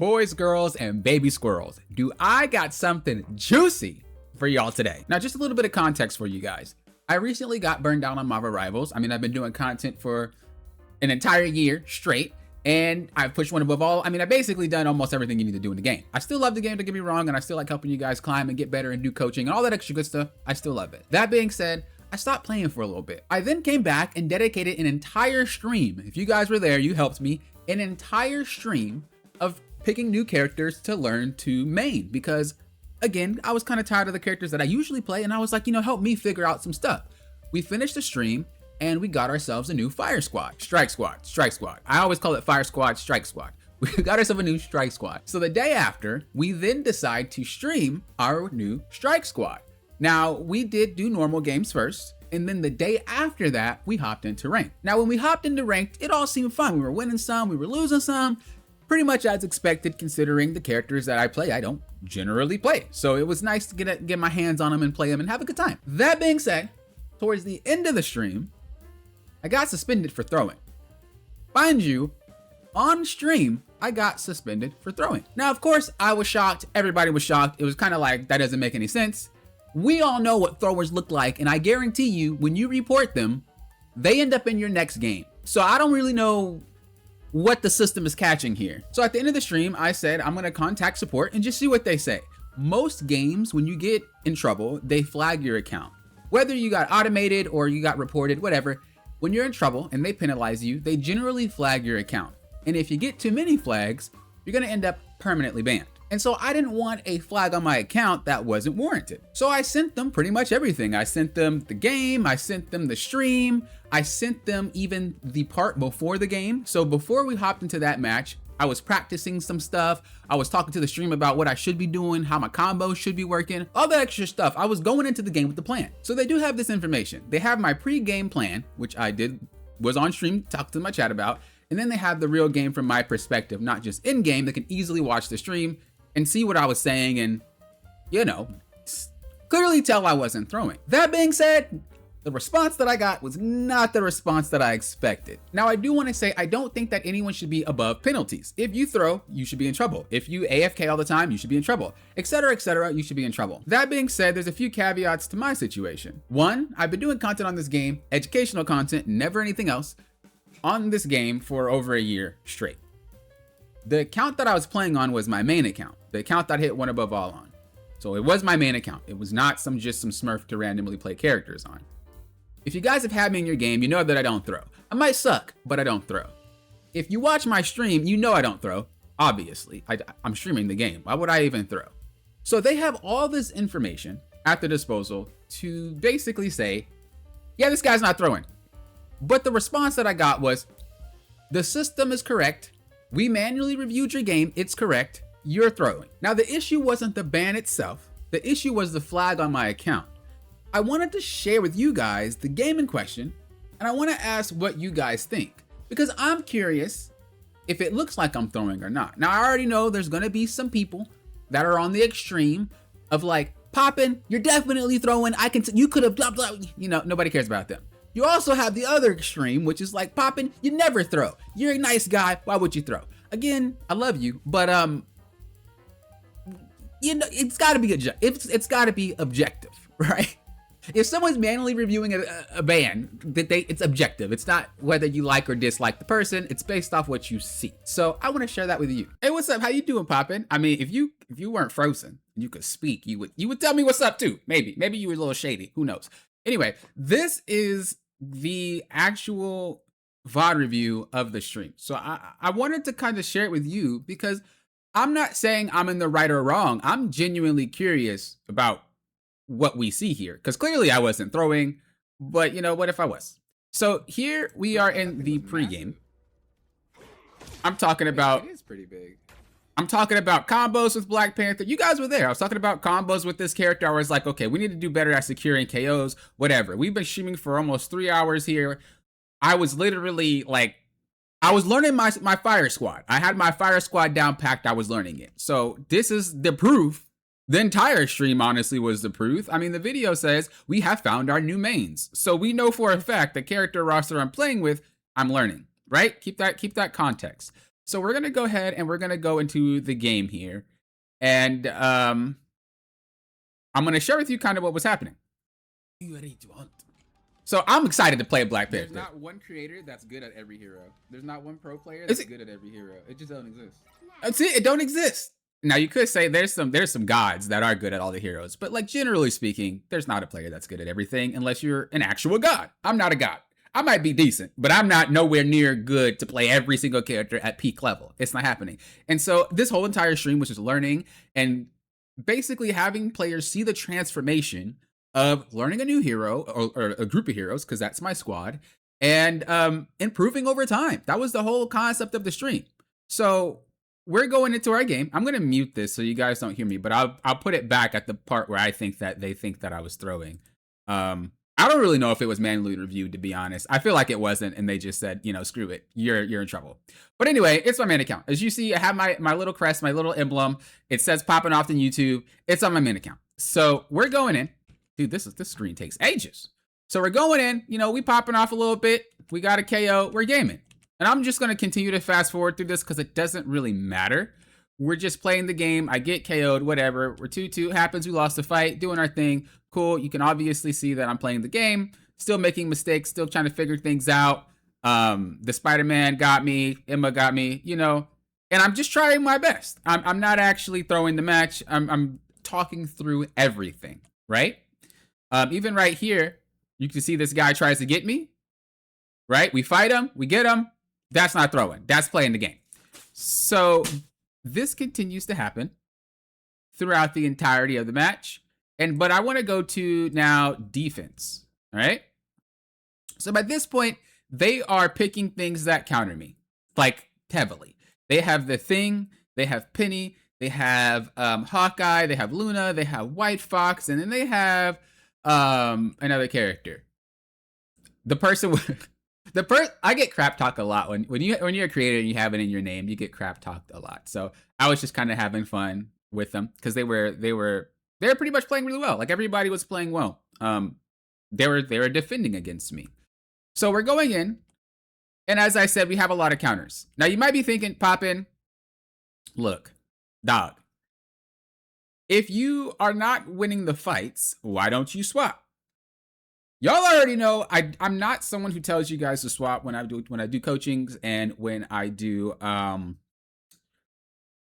boys, girls, and baby squirrels. Do I got something juicy for y'all today? Now, just a little bit of context for you guys. I recently got burned down on Marvel Rivals. I mean, I've been doing content for an entire year straight, and I've pushed one above all. I mean, I've basically done almost everything you need to do in the game. I still love the game, don't get me wrong, and I still like helping you guys climb and get better and do coaching and all that extra good stuff. I still love it. That being said, I stopped playing for a little bit. I then came back and dedicated an entire stream. If you guys were there, you helped me. An entire stream of picking new characters to learn to main, because again, I was kind of tired of the characters that I usually play, and I was like, help me figure out some stuff. We finished the stream and we got ourselves a new fire squad, strike squad. I always call it fire squad, strike squad. We got ourselves a new strike squad. So the day after, we then decide to stream our new strike squad. Now, we did do normal games first, and then the day after that, we hopped into ranked. Now, when we hopped into ranked, it all seemed fun. We were winning some, we were losing some, pretty much as expected, considering the characters that I play, I don't generally play. So it was nice to get my hands on them and play them and have a good time. That being said, towards the end of the stream, I got suspended for throwing. Mind you, on stream, I got suspended for throwing. Now, of course, I was shocked. Everybody was shocked. It was kind of like, that doesn't make any sense. We all know what throwers look like, and I guarantee you, when you report them, they end up in your next game. So I don't really know what the system is catching here. So at the end of the stream, I said, I'm gonna contact support and just see what they say. Most games, when you get in trouble, they flag your account. Whether you got automated or you got reported, whatever, when you're in trouble and they penalize you, they generally flag your account. And if you get too many flags, you're gonna end up permanently banned. And so I didn't want a flag on my account that wasn't warranted. So I sent them pretty much everything. I sent them the game, I sent them the stream, I sent them even the part before the game. So before we hopped into that match, I was practicing some stuff. I was talking to the stream about what I should be doing, how my combos should be working, all that extra stuff. I was going into the game with the plan. So they do have this information. They have my pre-game plan, which I was on stream, talked to my chat about, and then they have the real game from my perspective, not just in game. They can easily watch the stream and see what I was saying and, clearly tell I wasn't throwing. That being said, the response that I got was not the response that I expected. Now, I do want to say, I don't think that anyone should be above penalties. If you throw, you should be in trouble. If you AFK all the time, you should be in trouble, etc., you should be in trouble. That being said, there's a few caveats to my situation. One, I've been doing content on this game, educational content, never anything else, on this game for over a year straight. The account that I was playing on was my main account, the account that I hit one above all on. So it was my main account. It was not just some smurf to randomly play characters on. If you guys have had me in your game, you know that I don't throw. I might suck, but I don't throw. If you watch my stream, you know I don't throw. Obviously, I'm streaming the game. Why would I even throw? So they have all this information at their disposal to basically say, yeah, this guy's not throwing. But the response that I got was, the system is correct. We manually reviewed your game, it's correct, you're throwing. Now, the issue wasn't the ban itself, the issue was the flag on my account. I wanted to share with you guys the game in question, and I want to ask what you guys think, because I'm curious if it looks like I'm throwing or not. Now, I already know there's gonna be some people that are on the extreme of like, Poppin', you're definitely throwing, you could have blah, blah, nobody cares about them. You also have the other extreme, which is like, Poppin', you never throw. You're a nice guy, why would you throw? Again, I love you, but it's gotta be objective, right? If someone's manually reviewing a ban, it's objective. It's not whether you like or dislike the person, it's based off what you see. So I wanna share that with you. Hey, what's up, how you doing, Poppin'? I mean, if you weren't frozen, you could speak, you would tell me what's up too, maybe you were a little shady, who knows? Anyway, this is the actual VOD review of the stream. So I wanted to kind of share it with you because I'm not saying I'm in the right or wrong. I'm genuinely curious about what we see here, because clearly I wasn't throwing, but what if I was? So here we are in the pregame. I'm talking about, it is pretty big. I'm talking about combos with Black Panther. You guys were there. I was talking about combos with this character. I was like, okay, we need to do better at securing KOs, whatever. We've been streaming for almost 3 hours here. I was literally like, I was learning my fire squad. I had my fire squad down packed. I was learning it. So this is the proof. The entire stream honestly was the proof. I mean, the video says we have found our new mains. So we know for a fact the character roster I'm playing with, I'm learning, right? Keep that context. So we're going to go ahead and we're going to go into the game here. And I'm going to share with you kind of what was happening. So I'm excited to play Black Panther. There's not one creator that's good at every hero. There's not one pro player that's good at every hero. It just doesn't exist. See, it don't exist. Now you could say there's some gods that are good at all the heroes, but like generally speaking, there's not a player that's good at everything unless you're an actual god. I'm not a god. I might be decent, but I'm not nowhere near good to play every single character at peak level. It's not happening. And so this whole entire stream was just learning and basically having players see the transformation of learning a new hero or a group of heroes, because that's my squad, and improving over time. That was the whole concept of the stream. So we're going into our game. I'm going to mute this so you guys don't hear me, but I'll put it back at the part where I think that they think that I was throwing. I don't really know if it was manually reviewed, to be honest. I feel like it wasn't, and they just said, you know, screw it. You're in trouble. But anyway, it's my main account. As you see, I have my little crest, my little emblem. It says popping off on YouTube. It's on my main account. So we're going in. Dude, this screen takes ages. So we're going in, you know, we popping off a little bit. We got a KO, we're gaming. And I'm just going to continue to fast forward through this because it doesn't really matter. We're just playing the game. I get KO'd, whatever. We're 2-2, happens, we lost the fight, doing our thing. Cool, you can obviously see that I'm playing the game, still making mistakes, still trying to figure things out. The Spider-Man got me, Emma got me, you know, and I'm just trying my best. I'm not actually throwing the match. I'm talking through everything, right? Even right here, you can see this guy tries to get me, right? We fight him, we get him. That's not throwing, that's playing the game. So this continues to happen throughout the entirety of the match. But I want to go to now defense, all right? So by this point, they are picking things that counter me, like heavily. They have the Thing, they have Penny, they have Hawkeye, they have Luna, they have White Fox, and then they have another character. The person I get crap talked a lot when you're a creator and you have it in your name, you get crap talked a lot. So I was just kind of having fun with them because they were pretty much playing really well. Like everybody was playing well. They were defending against me. So we're going in, and as I said, we have a lot of counters. Now you might be thinking, Poppin, look, dog, if you are not winning the fights, why don't you swap? Y'all already know I'm not someone who tells you guys to swap when I do coachings and when I do and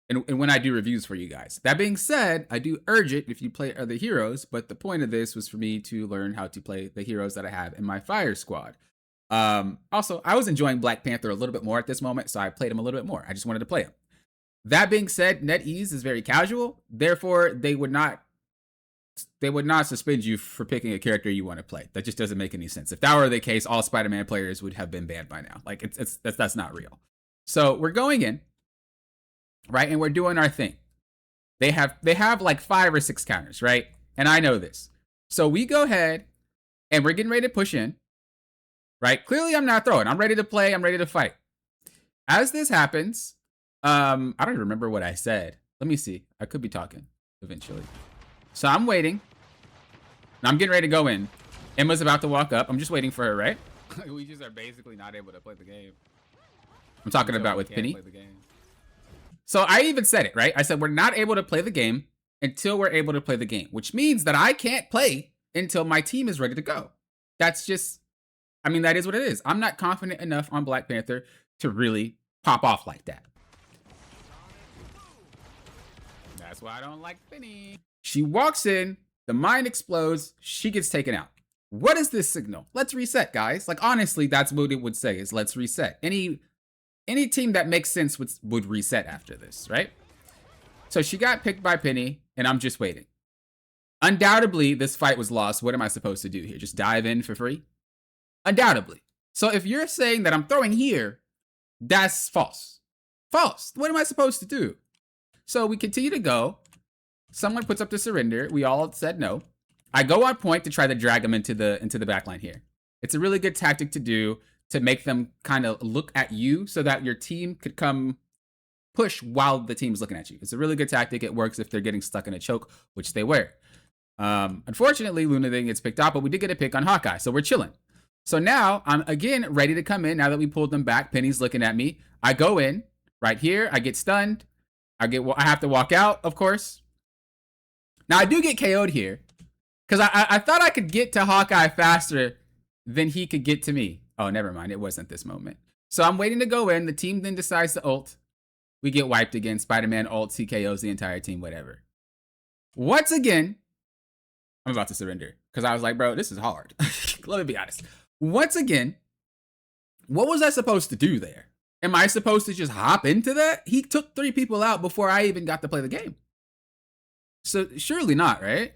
when I do reviews for you guys. That being said, I do urge it if you play other heroes, but the point of this was for me to learn how to play the heroes that I have in my fire squad. Also, I was enjoying Black Panther a little bit more at this moment, so I played him a little bit more. I just wanted to play him. That being said, NetEase is very casual, therefore they would not suspend you for picking a character you want to play. That just doesn't make any sense. If that were the case, all Spider-Man players would have been banned by now. Like that's not real. So we're going in, right? And we're doing our thing. They have like 5 or 6 counters, right? And I know this. So we go ahead and we're getting ready to push in, right? Clearly I'm not throwing. I'm ready to play. I'm ready to fight. As this happens, I don't even remember what I said. Let me see. I could be talking eventually. So I'm waiting. I'm getting ready to go in. Emma's about to walk up. I'm just waiting for her, right? We just are basically not able to play the game. I'm talking about with Penny. So I even said it, right? I said we're not able to play the game until we're able to play the game, which means that I can't play until my team is ready to go. That's just, I mean, that is what it is. I'm not confident enough on Black Panther to really pop off like that. That's why I don't like Penny. She walks in, the mine explodes, she gets taken out. What is this signal? Let's reset, guys. Like, honestly, that's what it would say, is let's reset. Any team that makes sense would reset after this, right? So she got picked by Penny, and I'm just waiting. Undoubtedly, this fight was lost. What am I supposed to do here? Just dive in for free? Undoubtedly. So if you're saying that I'm throwing here, that's false. False. What am I supposed to do? So we continue to go. Someone puts up the surrender. We all said no. I go on point to try to drag them into the back line here. It's a really good tactic to do to make them kind of look at you so that your team could come push while the team's looking at you. It's a really good tactic. It works if they're getting stuck in a choke, which they were. Unfortunately, Luna then gets picked up, but we did get a pick on Hawkeye, so we're chilling. So now I'm again ready to come in now that we pulled them back. Penny's looking at me. I go in. Right here, I get stunned. I have to walk out, of course. Now, I do get KO'd here. Because I thought I could get to Hawkeye faster than he could get to me. Oh, never mind. It wasn't this moment. So I'm waiting to go in. The team then decides to ult. We get wiped again. Spider-Man ults. He KOs the entire team, whatever. Once again, I'm about to surrender. Because I was like, bro, this is hard. Let me be honest. Once again, what was I supposed to do there? Am I supposed to just hop into that? He took 3 people out before I even got to play the game. So surely not, right?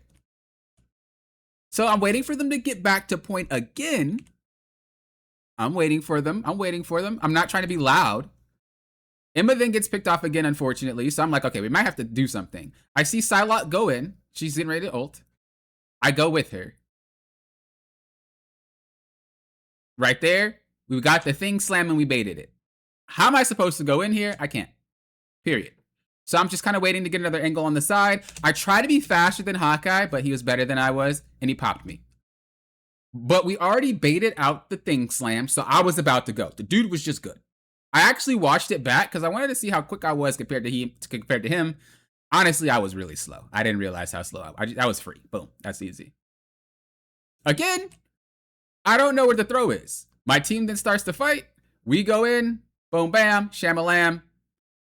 So I'm waiting for them to get back to point again. I'm waiting for them. I'm not trying to be loud. Emma then gets picked off again, unfortunately. So I'm like, okay, we might have to do something. I see Psylocke go in. She's getting ready to ult. I go with her. Right there, we got the thing slam and we baited it. How am I supposed to go in here? I can't. Period. So I'm just kind of waiting to get another angle on the side. I try to be faster than Hawkeye, but he was better than I was, and he popped me. But we already baited out the thing slam, so I was about to go. The dude was just good. I actually watched it back because I wanted to see how quick I was compared to him. Honestly, I was really slow. I didn't realize how slow I was free. Boom. That's easy. Again, I don't know where the throw is. My team then starts to fight. We go in. Boom, bam, shamalam.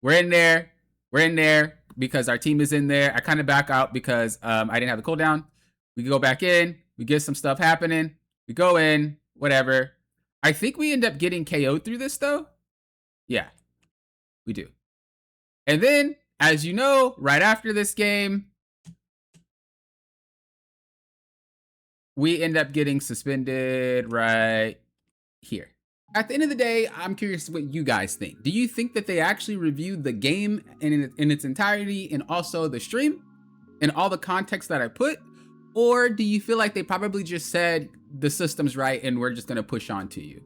We're in there. We're in there because our team is in there. I kind of back out because I didn't have the cooldown. We go back in. We get some stuff happening. We go in. Whatever. I think we end up getting KO'd through this, though. Yeah, we do. And then, as you know, right after this game, we end up getting suspended right here. At the end of the day, I'm curious what you guys think. Do you think that they actually reviewed the game in its entirety and also the stream and all the context that I put? Or do you feel like they probably just said the system's right and we're just gonna push on to you?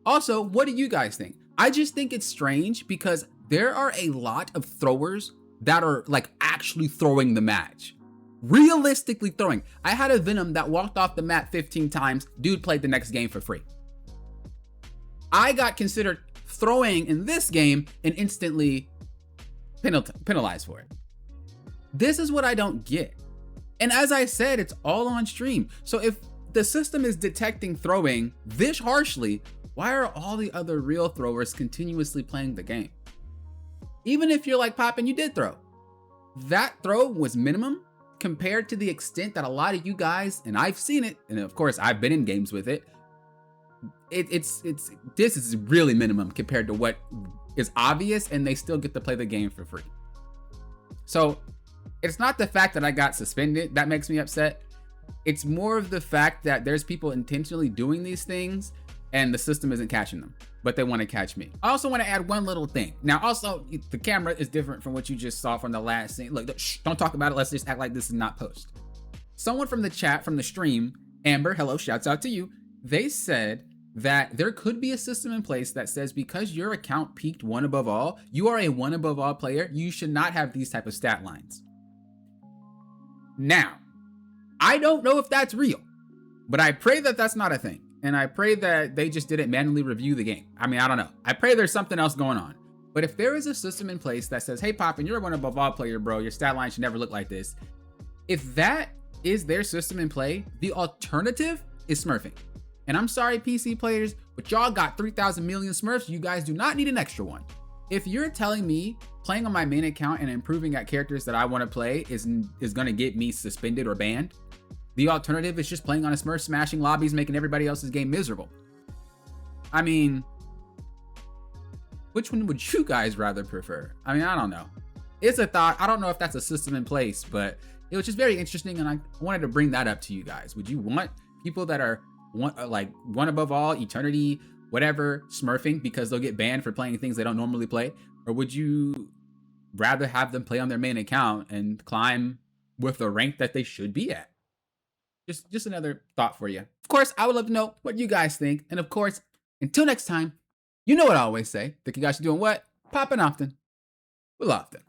Also, what do you guys think? I just think it's strange because there are a lot of throwers that are like actually throwing the match. Realistically throwing. I had a Venom that walked off the map 15 times. Dude played the next game for free. I got considered throwing in this game and instantly penalized for it. This is what I don't get. And as I said, it's all on stream. So if the system is detecting throwing this harshly, why are all the other real throwers continuously playing the game? Even if you're like Poppin', you did throw. That throw was minimum compared to the extent that a lot of you guys, and I've seen it, and of course I've been in games with it, this is really minimum compared to what is obvious, and they still get to play the game for free. So it's not the fact that I got suspended that makes me upset. It's more of the fact that there's people intentionally doing these things and the system isn't catching them, but they want to catch me. I also want to add one little thing. Now, also, the camera is different from what you just saw from the last scene. Look, shh, don't talk about it. Let's just act like this is not post. Someone from the chat, from the stream, Amber, hello, shouts out to you. They said that there could be a system in place that says because your account peaked 1 above all, you are a 1 above all player, you should not have these type of stat lines. Now, I don't know if that's real, but I pray that that's not a thing. And I pray that they just didn't manually review the game. I mean, I don't know. I pray there's something else going on. But if there is a system in place that says, hey, Poppin', you're a 1 above all player, bro. Your stat line should never look like this. If that is their system in play, the alternative is smurfing. And I'm sorry, PC players, but y'all got 3,000 million smurfs. You guys do not need an extra one. If you're telling me playing on my main account and improving at characters that I want to play is going to get me suspended or banned, the alternative is just playing on a smurf, smashing lobbies, making everybody else's game miserable. I mean, which one would you guys rather prefer? I mean, I don't know. It's a thought. I don't know if that's a system in place, but it was just very interesting, and I wanted to bring that up to you guys. Would you want people that are like 1 above all, eternity, whatever, smurfing because they'll get banned for playing things they don't normally play? Or would you rather have them play on their main account and climb with the rank that they should be at? Just another thought for you. Of course, I would love to know what you guys think. And of course, until next time, you know what I always say. Think you guys are doing what? Popping often. Well, often.